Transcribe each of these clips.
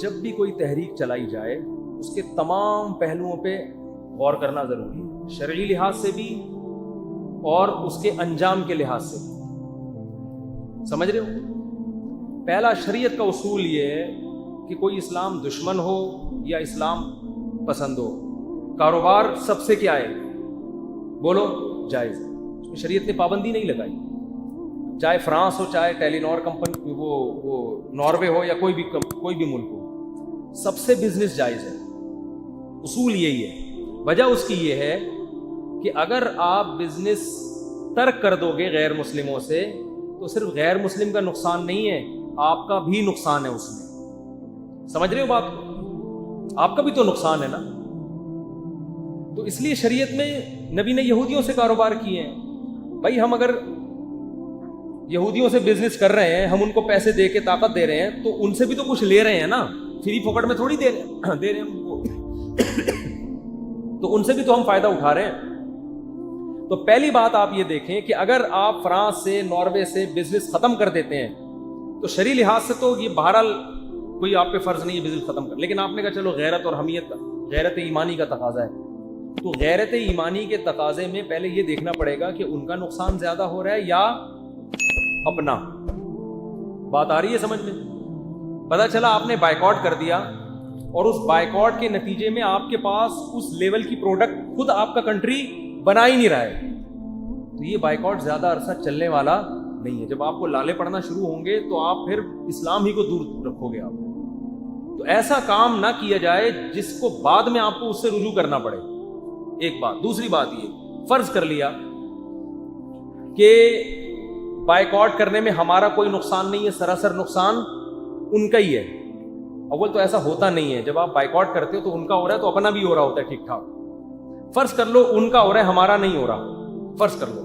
جب بھی کوئی تحریک چلائی جائے اس کے تمام پہلوؤں پہ غور کرنا ضروری ہے، شرعی لحاظ سے بھی اور اس کے انجام کے لحاظ سے بھی۔ سمجھ رہے ہو؟ پہلا شریعت کا اصول یہ ہے کہ کوئی اسلام دشمن ہو یا اسلام پسند ہو، کاروبار سب سے کیا ہے؟ بولو، جائز ہے، اس میں شریعت نے پابندی نہیں لگائی، چاہے فرانس ہو، چاہے ٹیلی نور کمپنی وہ ناروے ہو یا کوئی بھی ملک ہو، سب سے بزنس جائز ہے۔ اصول یہی ہے۔ وجہ اس کی یہ ہے کہ اگر آپ بزنس ترک کر دو گے غیر مسلموں سے تو صرف غیر مسلم کا نقصان نہیں ہے، آپ کا بھی نقصان ہے اس میں۔ سمجھ رہے ہو بات کو؟ آپ کا بھی تو نقصان ہے نا۔ تو اس لیے شریعت میں نبی نے یہودیوں سے کاروبار کیے ہیں۔ بھائی ہم اگر یہودیوں سے بزنس کر رہے ہیں، ہم ان کو پیسے دے کے طاقت دے رہے ہیں، تو ان سے بھی تو کچھ لے رہے ہیں نا، فری پھوکٹ میں تھوڑی دے رہے ہیں ان کو تو ان سے بھی تو ہم فائدہ اٹھا رہے ہیں۔ تو پہلی بات آپ یہ دیکھیں کہ اگر آپ فرانس سے، ناروے سے بزنس ختم کر دیتے ہیں تو شرعی لحاظ سے تو یہ بہرحال کوئی آپ پہ فرض نہیں ہے بزنس ختم کر، لیکن آپ نے کہا چلو غیرت اور حمیت، غیرت ایمانی کا تقاضا ہے، تو غیرت ایمانی کے تقاضے میں پہلے یہ دیکھنا پڑے گا کہ ان کا نقصان زیادہ ہو رہا ہے یا اپنا۔ بات آ رہی ہے سمجھ میں؟ پتہ چلا آپ نے بائیکاٹ کر دیا اور اس بائیکاٹ کے نتیجے میں آپ کے پاس اس لیول کی پروڈکٹ خود آپ کا کنٹری بنا ہی نہیں رہا ہے، تو یہ بائیکاٹ زیادہ عرصہ چلنے والا نہیں ہے۔ جب آپ کو لالے پڑنا شروع ہوں گے تو آپ پھر اسلام ہی کو دور رکھو گے آپ۔ تو ایسا کام نہ کیا جائے جس کو بعد میں آپ کو اس سے رجوع کرنا پڑے، ایک بات۔ دوسری بات یہ، فرض کر لیا کہ بائیکاٹ کرنے میں ہمارا کوئی نقصان نہیں ہے، سراسر نقصان ان کا ہی ہے۔ اول تو ایسا ہوتا نہیں ہے، جب آپ بائیکاٹ کرتے ہو تو ان کا ہو رہا ہے تو اپنا بھی ہو رہا ہوتا ہے ٹھیک ٹھاک۔ فرض کر لو ان کا ہو رہا ہے، ہمارا نہیں ہو رہا، فرض کر لو،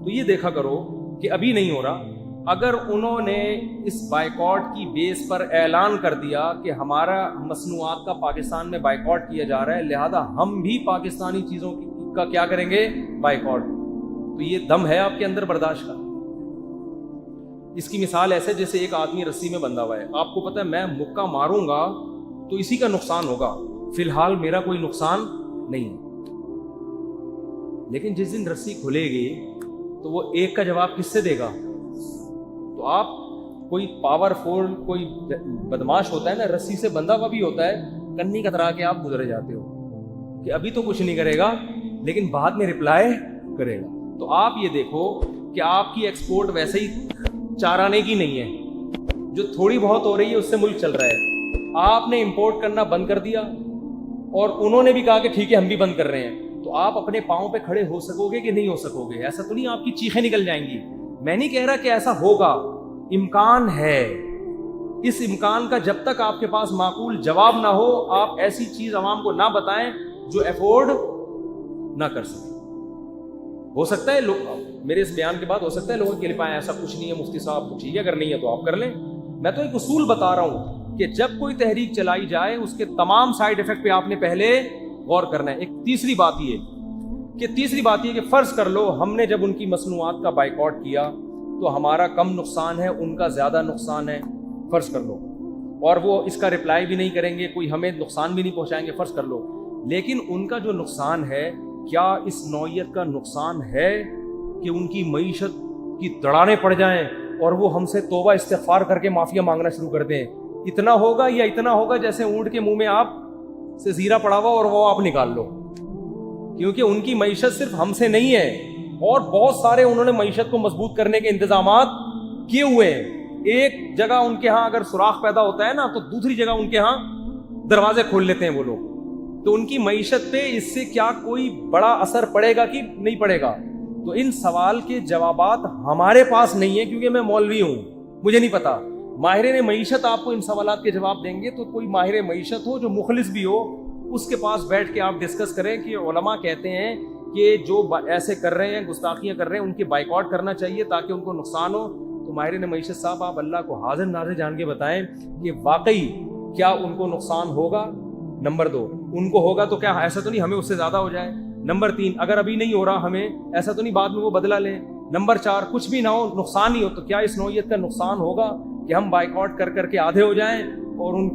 تو یہ دیکھا کرو کہ ابھی نہیں ہو رہا۔ اگر انہوں نے اس بائیکاٹ کی بیس پر اعلان کر دیا کہ ہمارا مصنوعات کا پاکستان میں بائیکاٹ کیا جا رہا ہے، لہذا ہم بھی پاکستانی چیزوں کا کیا کریں گے؟ بائیکاٹ، تو یہ دم ہے آپ کے اندر برداشت کا؟ اس کی مثال ایسے جیسے ایک آدمی رسی میں بندھا ہوا ہے، آپ کو پتہ ہے میں مکہ ماروں گا تو اسی کا نقصان ہوگا، فی الحال میرا کوئی نقصان نہیں ہے، لیکن جس دن رسی کھلے گی تو وہ ایک کا جواب کس سے دے گا؟ تو آپ کوئی پاورفل کوئی بدماش ہوتا ہے نا، رسی سے بندھا ہوا بھی ہوتا ہے، کنی کترا کے آپ گزرے جاتے ہو کہ ابھی تو کچھ نہیں کرے گا لیکن بعد میں رپلائی کرے گا۔ تو آپ یہ دیکھو کہ آپ کی ایکسپورٹ ویسے ہی چارانے کی نہیں ہے، جو تھوڑی بہت ہو رہی ہے اس سے ملک چل رہا ہے، آپ نے امپورٹ کرنا بند کر دیا اور انہوں نے بھی کہا کہ ٹھیک ہے ہم بھی بند کر رہے ہیں، تو آپ اپنے پاؤں پہ کھڑے ہو سکو گے کہ نہیں ہو سکو گے؟ ایسا تو نہیں آپ کی چیخیں نکل جائیں گی؟ میں نہیں کہہ رہا کہ ایسا ہوگا، امکان ہے۔ اس امکان کا جب تک آپ کے پاس معقول جواب نہ ہو، آپ ایسی چیز عوام کو نہ بتائیں جو افورڈ نہ کر سکیں۔ ہو سکتا ہے میرے اس بیان کے بعد ہو سکتا ہے لوگوں کے لیے پائیں ایسا کچھ نہیں ہے مفتی صاحب، ٹھیک ہے اگر نہیں ہے تو آپ کر لیں۔ میں تو ایک اصول بتا رہا ہوں کہ جب کوئی تحریک چلائی جائے اس کے تمام سائیڈ ایفیکٹ پہ آپ نے پہلے غور کرنا ہے۔ ایک تیسری بات یہ کہ فرض کر لو ہم نے جب ان کی مصنوعات کا بائیکاٹ کیا تو ہمارا کم نقصان ہے، ان کا زیادہ نقصان ہے، فرض کر لو، اور وہ اس کا رپلائی بھی نہیں کریں گے، کوئی ہمیں نقصان بھی نہیں پہنچائیں گے، فرض کر لو، لیکن ان کا جو نقصان ہے کیا اس نوعیت کا نقصان ہے کہ ان کی معیشت کی دڑانے پڑ جائیں اور وہ ہم سے توبہ استغفار کر کے معافیا مانگنا شروع کر دیں؟ اتنا ہوگا یا اتنا ہوگا جیسے اونٹ کے منہ میں آپ سے زیرہ پڑا ہوا اور وہ آپ نکال لو؟ کیونکہ ان کی معیشت صرف ہم سے نہیں ہے، اور بہت سارے انہوں نے معیشت کو مضبوط کرنے کے انتظامات کیے ہوئے ہیں۔ ایک جگہ ان کے ہاں اگر سوراخ پیدا ہوتا ہے نا تو دوسری جگہ ان کے ہاں دروازے کھول لیتے ہیں وہ لوگ۔ تو ان کی معیشت پہ اس سے کیا کوئی بڑا اثر پڑے گا کہ نہیں پڑے گا؟ تو ان سوال کے جوابات ہمارے پاس نہیں ہیں، کیونکہ میں مولوی ہوں، مجھے نہیں پتا۔ ماہرین معیشت آپ کو ان سوالات کے جواب دیں گے، تو کوئی ماہر معیشت ہو جو مخلص بھی ہو، اس کے پاس بیٹھ کے آپ ڈسکس کریں کہ علماء کہتے ہیں کہ جو ایسے کر رہے ہیں، گستاخیاں کر رہے ہیں، ان کے بائیکاٹ کرنا چاہیے تاکہ ان کو نقصان ہو۔ تو ماہرین معیشت صاحب آپ اللہ کو حاضر ناظر جان کے بتائیں کہ واقعی کیا ان کو نقصان ہوگا؟ نمبر 2، ان کو ہوگا تو کیا ایسا تو نہیں ہمیں اس سے زیادہ ہو جائے؟ نمبر 3، اگر ابھی نہیں ہو رہا ہمیں، ایسا تو نہیں بعد میں وہ بدلہ لیں؟ نمبر 4، کچھ بھی نہ ہو، نقصان ہی ہو، تو کیا اس نوعیت کا نقصان ہوگا؟ کہ ہم بائیکاٹ کر کر کے آدھے ہو جائیں اور ان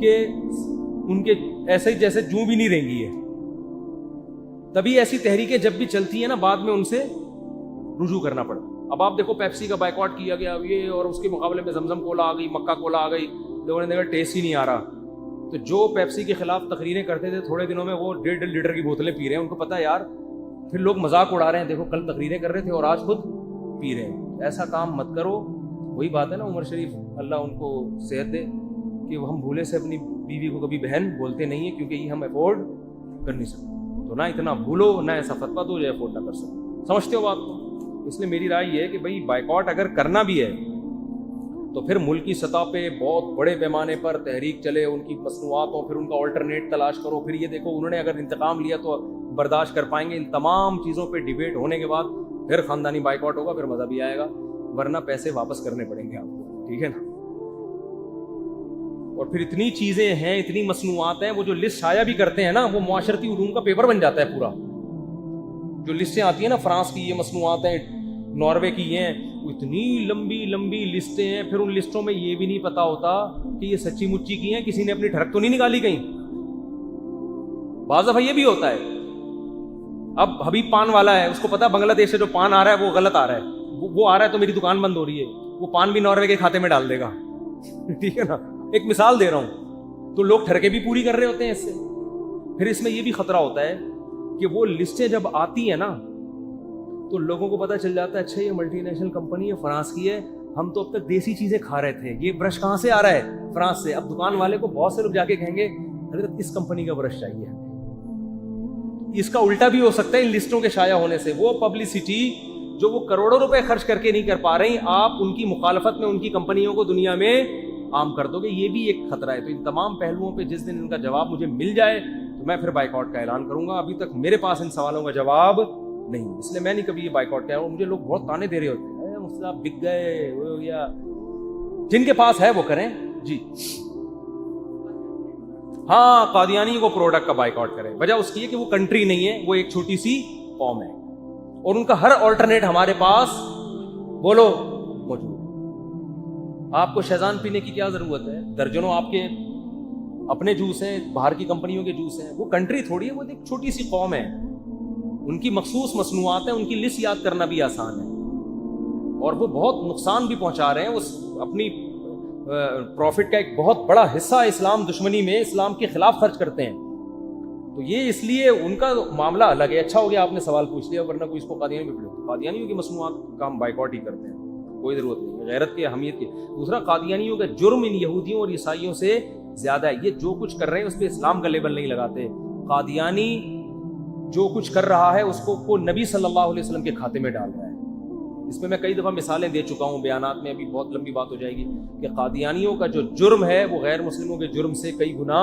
کے ایسے ہی جیسے جوں بھی نہیں رہیں گی ہے. تبھی ایسی تحریکیں جب بھی چلتی ہیں نا بعد میں ان سے رجوع کرنا پڑتا. اب آپ دیکھو پیپسی کا بائیکاٹ کیا گیا یہ, اور اس کے مقابلے میں زمزم کولا آ گئی, مکہ کولا آ گئی, لوگوں نے دیکھا ٹیسٹ ہی نہیں آ رہا. تو جو پیپسی کے خلاف تقریریں کرتے تھے تھوڑے دنوں میں وہ 1.5 لیٹر کی بوتلیں پی رہے ہیں. ان کو پتا ہے یار پھر لوگ مذاق اڑا رہے ہیں, دیکھو کل تقریریں کر رہے تھے اور آج خود پی رہے ہیں. ایسا کام مت کرو. وہی بات ہے نا عمر شریف اللہ ان کو صحت دے کہ ہم بھولے سے اپنی بیوی کو کبھی بہن بولتے نہیں ہیں, کیونکہ یہ ہم افورڈ کر نہیں سکتے. تو نہ اتنا بھولو نہ ایسا فتویٰ دو جو افورڈ نہ کر سکتے. سمجھتے ہو بات کو؟ اس لیے میری رائے یہ ہے کہ بھائی بائیکاٹ اگر کرنا بھی ہے تو پھر ملکی سطح پہ بہت بڑے پیمانے پر تحریک چلے, ان کی مصنوعات ہوں, پھر ان کا آلٹرنیٹ تلاش کرو. پھر یہ دیکھو انہوں نے اگر انتقام لیا تو برداشت کر پائیں گے. ان تمام چیزوں پہ ڈیبیٹ ہونے کے بعد پھر خاندانی بائیکاٹ ہوگا, پھر مزہ بھی آئے گا, ورنہ پیسے واپس کرنے پڑیں گے آپ کو. ٹھیک ہے نا؟ اور پھر اتنی چیزیں ہیں, اتنی مصنوعات ہیں, وہ جو لسٹ شائع بھی کرتے ہیں نا وہ معاشرتی علوم کا پیپر بن جاتا ہے پورا. جو لسٹیں آتی ہیں نا فرانس کی یہ مصنوعات ہیں, ناروے کی یہ ہیں, اتنی لمبی لمبی لسٹیں ہیں. پھر ان لسٹوں میں یہ بھی نہیں پتا ہوتا کہ یہ سچی مچی کی ہیں, کسی نے اپنی ٹھڑک تو نہیں نکالی کہیں. بعض دفعہ یہ بھی ہوتا ہے. اب حبیب پان والا ہے, اس کو پتا بنگلہ دیش سے جو پان آ رہا ہے وہ غلط آ رہا ہے, وہ آ رہا ہے تو میری دکان بند ہو رہی ہے, وہ پان بھی ناروے کے کھاتے میں ڈال دے گا. ٹھیک ہے نا؟ ایک مثال دے رہا ہوں. تو لوگ ٹھڑکیں بھی پوری کر رہے ہوتے ہیں اس سے. پھر اس میں یہ بھی خطرہ ہوتا ہے کہ وہ لسٹیں جب آتی ہیں نا تو لوگوں کو پتہ چل جاتا ہے اچھا یہ ملٹی نیشنل کمپنی ہے, فرانس کی ہے, ہم تو اب تک دیسی چیزیں کھا رہے تھے, یہ برش کہاں سے آ رہا ہے؟ فرانس سے. اب دکان والے کو بہت سے لوگ جا کے کہیں گے حضرت اس کمپنی کا برش چاہیے. اس کا الٹا بھی ہو سکتا ہے ان لسٹوں کے شائع ہونے سے. وہ پبلسٹی جو وہ کروڑوں روپے خرچ کر کے نہیں کر پا رہی, آپ ان کی مخالفت میں ان کی کمپنیوں کو دنیا میں عام کر دو گے. یہ بھی ایک خطرہ ہے. تو ان تمام پہلوؤں پہ جس دن ان کا جواب مجھے مل جائے تو میں پھر بائیکاٹ کا اعلان کروں گا. ابھی تک میرے پاس ان سوالوں کا جواب نہیں, اس لیے میں نہیں کبھی یہ بائیکاٹ کیا. مجھے لوگ بہت تانے دے رہے ہوتے ہیں, مجھ سے آپ بک گئے ہو گیا. جن کے پاس ہے وہ کریں جی. ہاں قادیانی کو پروڈکٹ کا بائیکاٹ کریں. وجہ اس کی ہے کہ وہ کنٹری نہیں ہے, وہ ایک چھوٹی سی قوم ہے, اور ان کا ہر آلٹرنیٹ ہمارے پاس بولو موجود. آپ کو شیزان پینے کی کیا ضرورت ہے؟ درجنوں آپ کے اپنے جوس ہیں, باہر کی کمپنیوں کے جوس ہیں. وہ کنٹری تھوڑی ہے, وہ ایک چھوٹی سی قوم ہے. ان کی مخصوص مصنوعات ہیں, ان کی لسٹ یاد کرنا بھی آسان ہے, اور وہ بہت نقصان بھی پہنچا رہے ہیں. اس اپنی پروفٹ کا ایک بہت بڑا حصہ اسلام دشمنی میں اسلام کے خلاف خرچ کرتے ہیں. تو یہ اس لیے ان کا معاملہ الگ ہے. اچھا ہو گیا آپ نے سوال پوچھ لیا, ورنہ کوئی اس کو قادیانی میں پڑے. قادیانیوں کی مصنوعات کا ہم بائیکاٹ ہی کرتے ہیں, کوئی ضرورت نہیں ہے, غیرت کی اہمیت کی. دوسرا, قادیانیوں کا جرم ان یہودیوں اور عیسائیوں سے زیادہ ہے. یہ جو کچھ کر رہے ہیں اس پہ اسلام کا لیبل نہیں لگاتے. قادیانی جو کچھ کر رہا ہے اس کو نبی صلی اللہ علیہ وسلم کے کھاتے میں ڈال رہا ہے. اس پہ میں کئی دفعہ مثالیں دے چکا ہوں بیانات میں, ابھی بہت لمبی بات ہو جائے گی, کہ قادیانیوں کا جو جرم ہے وہ غیر مسلموں کے جرم سے کئی گنا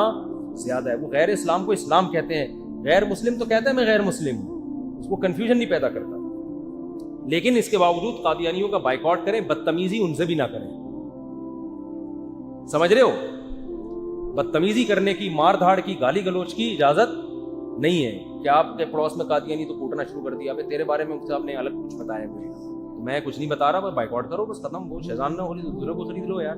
زیادہ ہے. وہ غیر اسلام کو اسلام کہتے ہیں, غیر مسلم تو کہتا ہے میں غیر مسلم ہوں, اس کو کنفیوژن نہیں پیدا کرتا. لیکن اس کے باوجود قادیانیوں کا بائیکاٹ کریں, بدتمیزی ان سے بھی نہ کریں. سمجھ رہے ہو؟ بدتمیزی کرنے کی, مار دھاڑ کی, گالی گلوچ کی اجازت نہیں ہے. کہ آپ کے پڑوس میں قادیانی تو کوٹنا شروع کر دیا, تیرے بارے میں آپ نے الگ کچھ بتایا مجھے, میں کچھ نہیں بتا رہا, بس بائیکاٹ کرو, بس ختم. وہ شیزان نہ ہو رہی تو دوسرے کو خرید لو یار.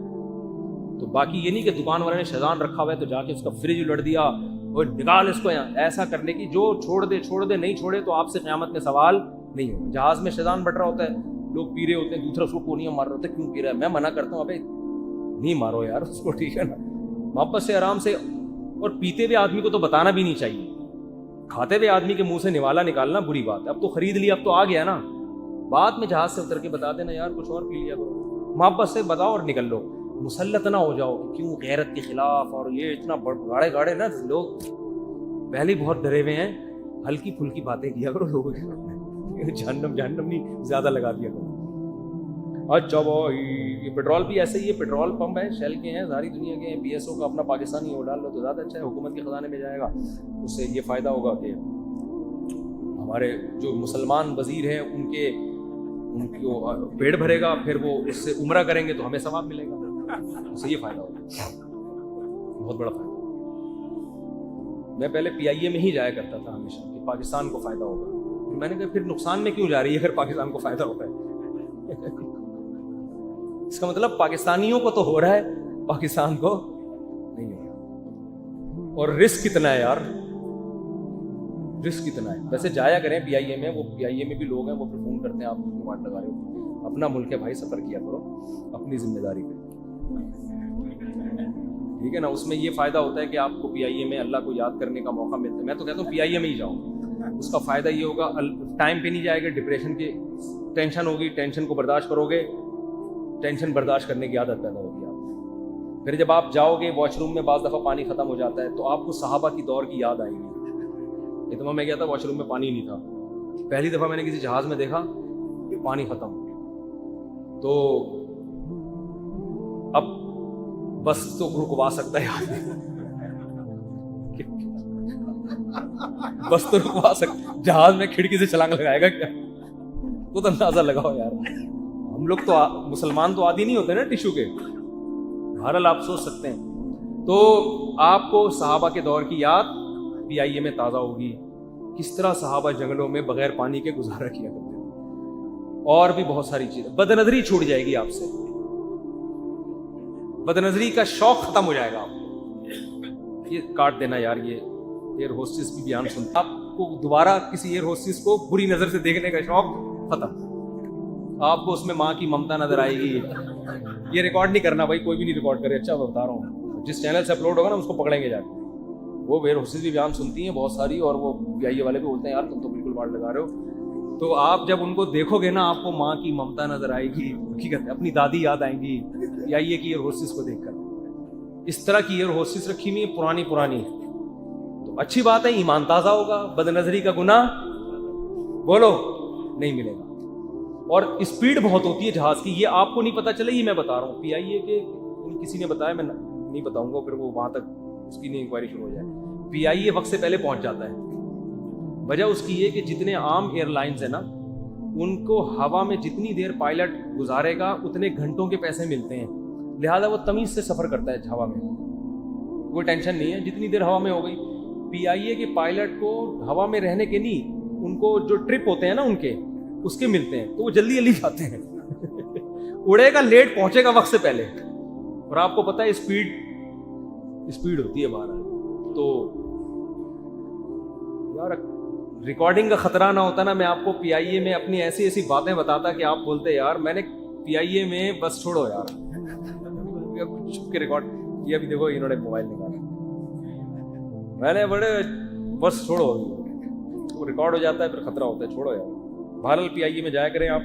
تو باقی یہ نہیں کہ دکان والے نے شیزان رکھا ہوا ہے تو جا کے اس کا فریج الٹ دیا اور نکال اس کو یہاں. ایسا کرنے کی, جو چھوڑ دے, نہیں چھوڑے تو آپ سے قیامت میں سوال نہیں ہو. جہاز میں شیزان بٹ رہا ہوتا ہے, لوگ پی رہے ہوتے ہیں, دوسرا اس کو کونیاں مار رہے ہوتے ہیں, کیوں پی رہا ہے؟ میں منع کرتا ہوں ابے نہیں مارو یار اس کو, ٹھیک ہے نا, محبت سے آرام سے. اور پیتے ہوئے آدمی کو تو بتانا بھی نہیں چاہیے. کھاتے ہوئے آدمی کے منہ سے نوالا نکالنا بری بات ہے. اب تو خرید لیا, اب تو آ گیا نا, بعد میں جہاز سے اتر کے بتا دینا یار کچھ اور پی لیا کرو. محبت سے بتاؤ اور نکل لو. مسلط نہ ہو جاؤ کہ کیوں غیرت کے خلاف, اور یہ اتنا گاڑے نا لوگ پہلے ہی بہت ڈرے ہوئے ہیں. ہلکی پھلکی باتیں کیا کرو لوگوں کے, جہنم نہیں زیادہ لگا دیا کرو. اچھا بھائی یہ پیٹرول بھی ایسے ہی ہے, پیٹرول پمپ ہے, شیل کے ہیں, ساری دنیا کے ہیں, پی ایس او کا اپنا پاکستانی ہے, وہ ڈال لو تو زیادہ اچھا ہے, حکومت کے خزانے میں جائے گا. اس سے یہ فائدہ ہوگا کہ ہمارے جو مسلمان وزیر ہیں ان کو پیٹ بھرے گا, پھر وہ اس سے عمرہ کریں گے تو ہمیں ثواب ملے گا. اس سے یہ فائدہ ہوگا, بہت بڑا فائدہ. میں پہلے پی آئی اے میں ہی جایا کرتا تھا ہمیشہ کہ پاکستان کو فائدہ ہوگا. میں نے کہا پھر نقصان میں کیوں جا رہی ہے اگر پاکستان کو فائدہ ہوتا ہے. اس کا مطلب پاکستانیوں کو تو ہو رہا ہے, پاکستان کو نہیں ہو رہا. اور رسک کتنا ہے یار, رسک کتنا ہے. ویسے جایا کریں پی آئی اے میں, وہ پی آئی اے میں بھی لوگ ہیں وہ پھر فون کرتے ہیں آپ واٹ لگا رہے ہو. اپنا ملک ہے بھائی, سفر کیا کرو اپنی ذمہ داری پہ, ٹھیک ہے نا. اس میں یہ فائدہ ہوتا ہے کہ آپ کو پی آئی اے میں اللہ کو یاد کرنے کا موقع ملتا ہے. میں تو کہتا ہوں پی آئی اے میں ہی جاؤ, اس کا فائدہ یہ ہوگا ٹائم پہ نہیں جائے گا, ڈپریشن کی ٹینشن ہوگی, ٹینشن کو برداشت کرو گے, ٹینشن برداشت کرنے کی عادت پیدا ہوگی آپ. پھر جب آپ جاؤ گے واش روم میں بعض دفعہ پانی ختم ہو جاتا ہے تو آپ کو صحابہ کی دور کی یاد آئے گی. ایک دفعہ میں گیا تھا واش روم میں پانی نہیں تھا, پہلی دفعہ میں نے کسی جہاز میں دیکھا پانی ختم, تو اب بس تو رکوا سکتا ہے آدمی, بس تو رکوا سکتا, جہاز میں کھڑکی سے چھلانگ لگائے گا کیا؟ خود اندازہ لگاؤ یار. ہم لوگ تو مسلمان تو عادی نہیں ہوتے نا ٹیشو کے, بہرحال آپ سوچ سکتے ہیں. تو آپ کو صحابہ کے دور کی یاد پی آئی اے میں تازہ ہوگی, کس طرح صحابہ جنگلوں میں بغیر پانی کے گزارا کیا کرتے تھے, اور بھی بہت ساری چیزیں. بد نظری چھوٹ جائے گی آپ سے, بد نظری کا شوق ختم ہو جائے گا آپ کو. یہ کاٹ دینا یار, یہ ایئر ہوسٹس بھی بیان سنتا, آپ کو دوبارہ کسی ایئر ہوسٹس کو بری نظر سے دیکھنے کا شوق ختم. آپ کو اس میں ماں کی ممتا نظر آئے گی. یہ ریکارڈ نہیں کرنا بھائی, کوئی بھی نہیں ریکارڈ کرے, اچھا میں بتا رہا ہوں, جس چینل سے اپلوڈ ہوگا نا اس کو پکڑیں گے جا کے. وہ ایئر ہوسٹس بھی بیان سنتی ہیں بہت ساری, اور وہ پی آئی اے والے بھی بولتے ہیں یار تم تو بالکل واٹ لگا رہے ہو. تو آپ جب ان کو دیکھو گے نا, آپ کو ماں کی ممتا نظر آئے گی, حقیقت اپنی دادی یاد آئیں گی پی آئی اے کی ایئر ہوسٹس کو دیکھ کر. اس طرح کی ایئر ہوسٹس رکھی ہوئی ہیں پرانی. تو اچھی بات ہے, ایمان تازہ ہوگا, بد نظری کا گناہ بولو نہیں ملے گا. اور اسپیڈ بہت ہوتی ہے جہاز کی, یہ آپ کو نہیں پتا چلے, یہ میں بتا رہا ہوں. پی آئی اے کے کسی نے بتایا, میں نہیں بتاؤں گا, پھر وہ وہاں تک اس کی نہیں انکوائری شروع ہو جائے. پی آئی اے وقت سے پہلے پہنچ جاتا ہے. وجہ اس کی یہ کہ جتنے عام ایئر لائنز ہیں نا, ان کو ہوا میں جتنی دیر پائلٹ گزارے گا اتنے گھنٹوں کے پیسے ملتے ہیں, لہٰذا وہ تمیز سے سفر کرتا ہے ہوا میں, کوئی ٹینشن نہیں ہے جتنی دیر ہوا میں ہو گئی. پی آئی اے کے پائلٹ کو ہوا میں رہنے کے نہیں, ان کو جو ٹرپ ہوتے ہیں نا ان کے, اس کے ملتے ہیں, تو وہ جلدی جاتے ہیں. اڑے گا لیٹ, پہنچے گا وقت سے پہلے, اور آپ کو پتہ ہے اسپیڈ ہوتی ہے باہر. تو یار ریکارڈنگ کا خطرہ نہ ہوتا نا, میں آپ کو پی آئی اے میں اپنی ایسی باتیں بتاتا کہ آپ بولتے یار میں نے پی آئی اے میں, بس چھوڑو یار چھپ کے ریکارڈ کیا. بھی دیکھو انہوں نے موبائل نکالا, میں نے بڑے بس چھوڑو, وہ ریکارڈ ہو جاتا ہے پھر خطرہ ہوتا ہے, چھوڑو یار. بہرحال پی آئی اے میں جایا کریں آپ,